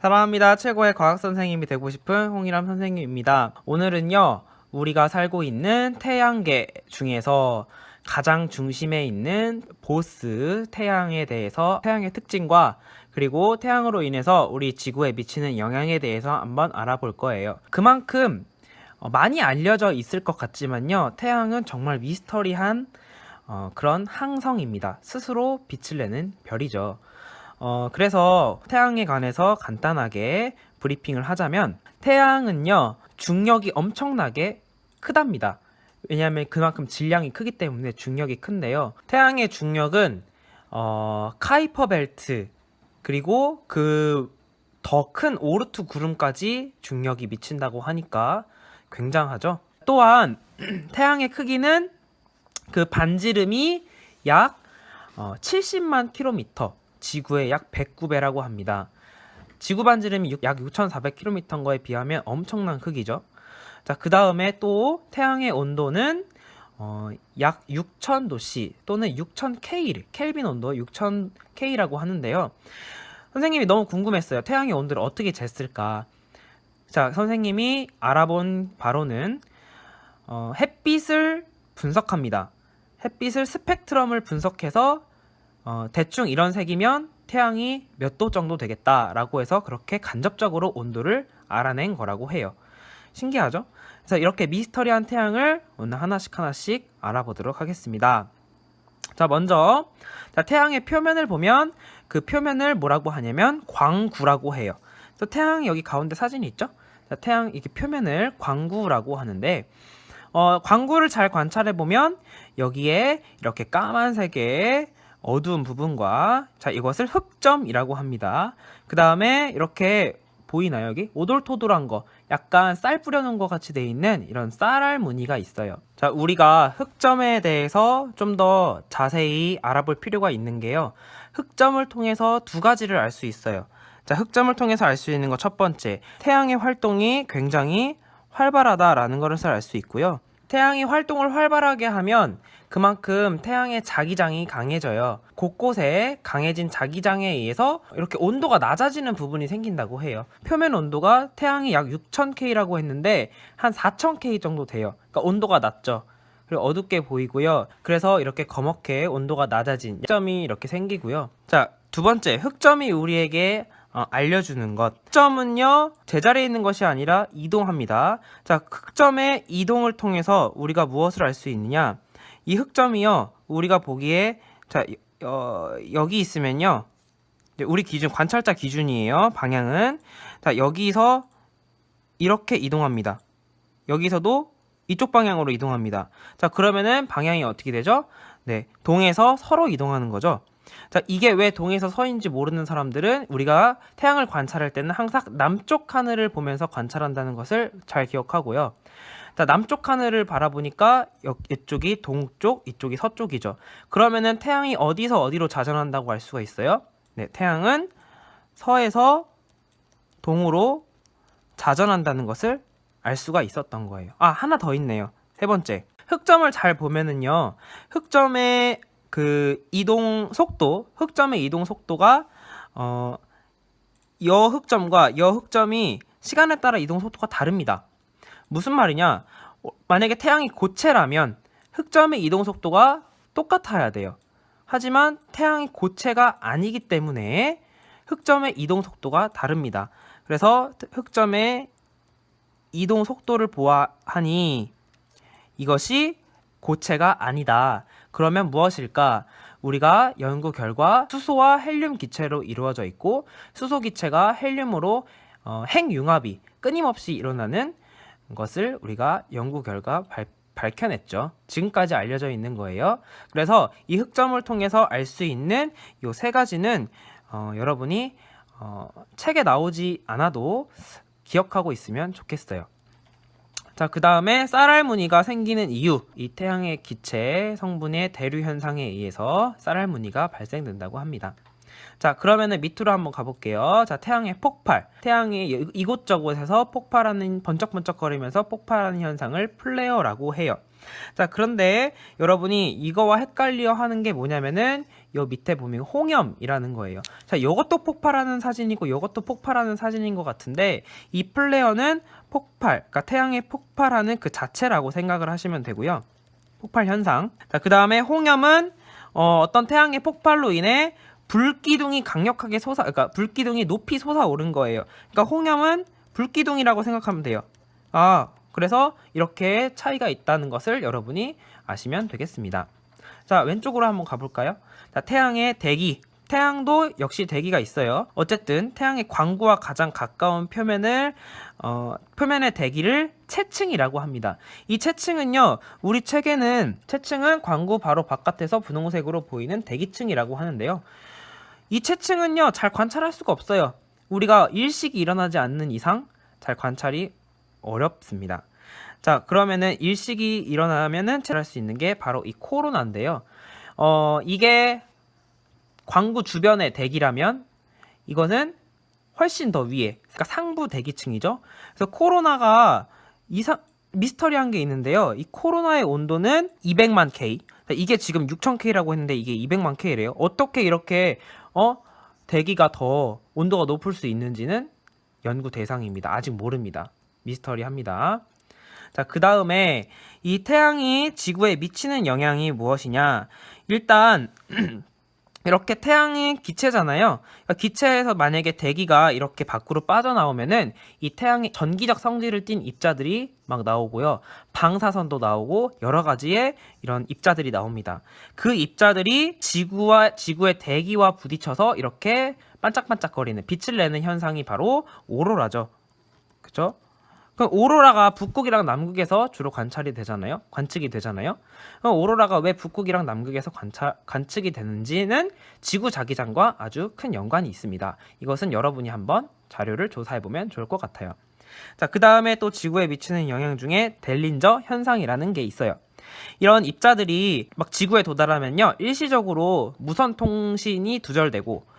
사랑합니다. 최고의 과학 선생님이 되고 싶은 홍일함 선생님입니다. 오늘은요, 우리가 살고 있는 태양계 중에서 가장 중심에 있는 보스 태양에 대해서 태양의 특징과 그리고 태양으로 인해서 우리 지구에 미치는 영향에 대해서 한번 알아볼 거예요. 그만큼 많이 알려져 있을 것 같지만요, 태양은 정말 미스터리한 그런 항성입니다. 스스로 빛을 내는 별이죠. 그래서 태양에 관해서 간단하게 브리핑을 하자면, 태양은요, 중력이 엄청나게 크답니다. 왜냐하면 그만큼 질량이 크기 때문에 중력이 큰데요. 태양의 중력은 카이퍼 벨트, 그리고 그 더 큰 오르트 구름까지 중력이 미친다고 하니까 굉장하죠. 또한 태양의 크기는 그 반지름이 약 70만 킬로미터, 지구의 약 109배라고 합니다. 지구 반지름이 약 6,400km인 거에 비하면 엄청난 크기죠. 자, 그 다음에 또 태양의 온도는 약 6000도씨 또는 6000K, 켈빈 온도 6000K라고 하는데요. 선생님이 너무 궁금했어요. 태양의 온도를 어떻게 쟀을까? 자, 선생님이 알아본 바로는 햇빛을 분석합니다. 햇빛을 스펙트럼을 분석해서 대충 이런 색이면 태양이 몇 도 정도 되겠다라고 해서 그렇게 간접적으로 온도를 알아낸 거라고 해요. 신기하죠? 그래서 이렇게 미스터리한 태양을 오늘 하나씩 알아보도록 하겠습니다. 자, 먼저 태양의 표면을 보면 그 표면을 뭐라고 하냐면 광구라고 해요. 그래서 태양 여기 가운데 사진이 있죠? 자, 태양 이게 표면을 광구라고 하는데, 광구를 잘 관찰해 보면 여기에 이렇게 까만색의 어두운 부분과, 자, 이것을 흑점이라고 합니다. 그 다음에 이렇게 보이나요? 여기 오돌토돌한 거, 약간 쌀 뿌려놓은 것 같이 돼 있는 이런 쌀알 무늬가 있어요. 자, 우리가 흑점에 대해서 좀 더 자세히 알아볼 필요가 있는 게요, 흑점을 통해서 두 가지를 알 수 있어요. 자, 흑점을 통해서 알 수 있는 거 첫 번째, 태양의 활동이 굉장히 활발하다라는 것을 알 수 있고요. 태양이 활동을 활발하게 하면 그만큼 태양의 자기장이 강해져요. 곳곳에 강해진 자기장에 의해서 이렇게 온도가 낮아지는 부분이 생긴다고 해요. 표면 온도가 태양이 약 6000K라고 했는데 한 4000K 정도 돼요. 그러니까 온도가 낮죠. 그리고 어둡게 보이고요. 그래서 이렇게 검게 온도가 낮아진 점이 이렇게 생기고요. 자, 두 번째, 흑점이 우리에게 알려주는 것. 흑점은요, 제자리에 있는 것이 아니라 이동합니다. 자, 흑점의 이동을 통해서 우리가 무엇을 알 수 있느냐? 이 흑점이요, 우리가 보기에, 자, 여기 있으면요, 우리 기준, 관찰자 기준이에요. 방향은. 자, 여기서 이렇게 이동합니다. 여기서도 이쪽 방향으로 이동합니다. 자, 그러면은 방향이 어떻게 되죠? 네, 동에서 서로 이동하는 거죠. 자, 이게 왜 동에서 서인지 모르는 사람들은 우리가 태양을 관찰할 때는 항상 남쪽 하늘을 보면서 관찰한다는 것을 잘 기억하고요. 자, 남쪽 하늘을 바라보니까 이쪽이 동쪽, 이쪽이 서쪽이죠. 그러면은 태양이 어디서 어디로 자전한다고 알 수가 있어요? 네, 태양은 서에서 동으로 자전한다는 것을 알 수가 있었던 거예요. 아, 하나 더 있네요. 세 번째, 흑점을 잘 보면은요, 흑점의 그 이동 속도, 흑점의 이동 속도가 여흑점과 여흑점이 시간에 따라 이동 속도가 다릅니다. 무슨 말이냐? 만약에 태양이 고체라면 흑점의 이동 속도가 똑같아야 돼요. 하지만 태양이 고체가 아니기 때문에 흑점의 이동 속도가 다릅니다. 그래서 흑점의 이동 속도를 보아하니 이것이 고체가 아니다. 그러면 무엇일까? 우리가 연구 결과 수소와 헬륨 기체로 이루어져 있고, 수소 기체가 헬륨으로 핵융합이 끊임없이 일어나는 것을 우리가 연구 결과 밝혀냈죠. 지금까지 알려져 있는 거예요. 그래서 이 흑점을 통해서 알 수 있는 이 세 가지는 여러분이 책에 나오지 않아도 기억하고 있으면 좋겠어요. 자, 그 다음에 쌀알 무늬가 생기는 이유, 이 태양의 기체 성분의 대류 현상에 의해서 쌀알 무늬가 발생된다고 합니다. 자, 그러면은 밑으로 한번 가볼게요. 자, 태양의 폭발, 태양이 이곳저곳에서 폭발하는, 번쩍번쩍거리면서 폭발하는 현상을 플레어라고 해요. 자, 그런데 여러분이 이거와 헷갈려 하는 게 뭐냐면은 요 밑에 보면 홍염이라는 거예요. 자, 요것도 폭발하는 사진이고 요것도 폭발하는 사진인 것 같은데 이 플레어는 폭발, 그러니까 태양의 폭발하는 그 자체라고 생각을 하시면 되고요. 폭발 현상. 자, 그 다음에 홍염은 어떤 태양의 폭발로 인해 불기둥이 강력하게 그러니까 불기둥이 높이 솟아오른 거예요. 그러니까 홍염은 불기둥이라고 생각하면 돼요. 그래서 이렇게 차이가 있다는 것을 여러분이 아시면 되겠습니다. 자, 왼쪽으로 한번 가볼까요? 자, 태양의 대기. 태양도 역시 대기가 있어요. 어쨌든 태양의 광구와 가장 가까운 표면의 대기를 채층이라고 합니다. 이 채층은요, 우리 책에는 채층은 광구 바로 바깥에서 분홍색으로 보이는 대기층이라고 하는데요. 이 채층은요, 잘 관찰할 수가 없어요. 우리가 일식이 일어나지 않는 이상 잘 관찰이 어렵습니다. 자, 그러면은 일식이 일어나면은 체할 수 있는 게 바로 이 코로나인데요. 이게 광구 주변의 대기라면 이거는 훨씬 더 위에, 그러니까 상부 대기층이죠. 그래서 코로나가 미스터리한 게 있는데요. 이 코로나의 온도는 200만 K. 이게 지금 6000K라고 했는데 이게 200만 K래요. 어떻게 이렇게 대기가 더 온도가 높을 수 있는지는 연구 대상입니다. 아직 모릅니다. 미스터리합니다. 자, 그 다음에 이 태양이 지구에 미치는 영향이 무엇이냐? 일단 이렇게 태양이 기체잖아요. 그러니까 기체에서 만약에 대기가 이렇게 밖으로 빠져나오면은 이 태양의 전기적 성질을 띤 입자들이 막 나오고요. 방사선도 나오고 여러 가지의 이런 입자들이 나옵니다. 그 입자들이 지구의 대기와 부딪혀서 이렇게 반짝반짝거리는 빛을 내는 현상이 바로 오로라죠. 그죠? 그럼 오로라가 북극이랑 남극에서 주로 관측이 되잖아요. 그럼 오로라가 왜 북극이랑 남극에서 관측이 되는지는 지구 자기장과 아주 큰 연관이 있습니다. 이것은 여러분이 한번 자료를 조사해보면 좋을 것 같아요. 자, 그 다음에 또 지구에 미치는 영향 중에 델린저 현상이라는 게 있어요. 이런 입자들이 막 지구에 도달하면요, 일시적으로 무선 통신이 두절되고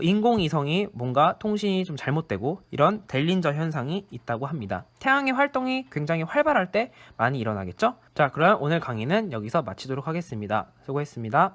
인공위성이 뭔가 통신이 좀 잘못되고 이런 델린저 현상이 있다고 합니다. 태양의 활동이 굉장히 활발할 때 많이 일어나겠죠? 자, 그럼 오늘 강의는 여기서 마치도록 하겠습니다. 수고했습니다.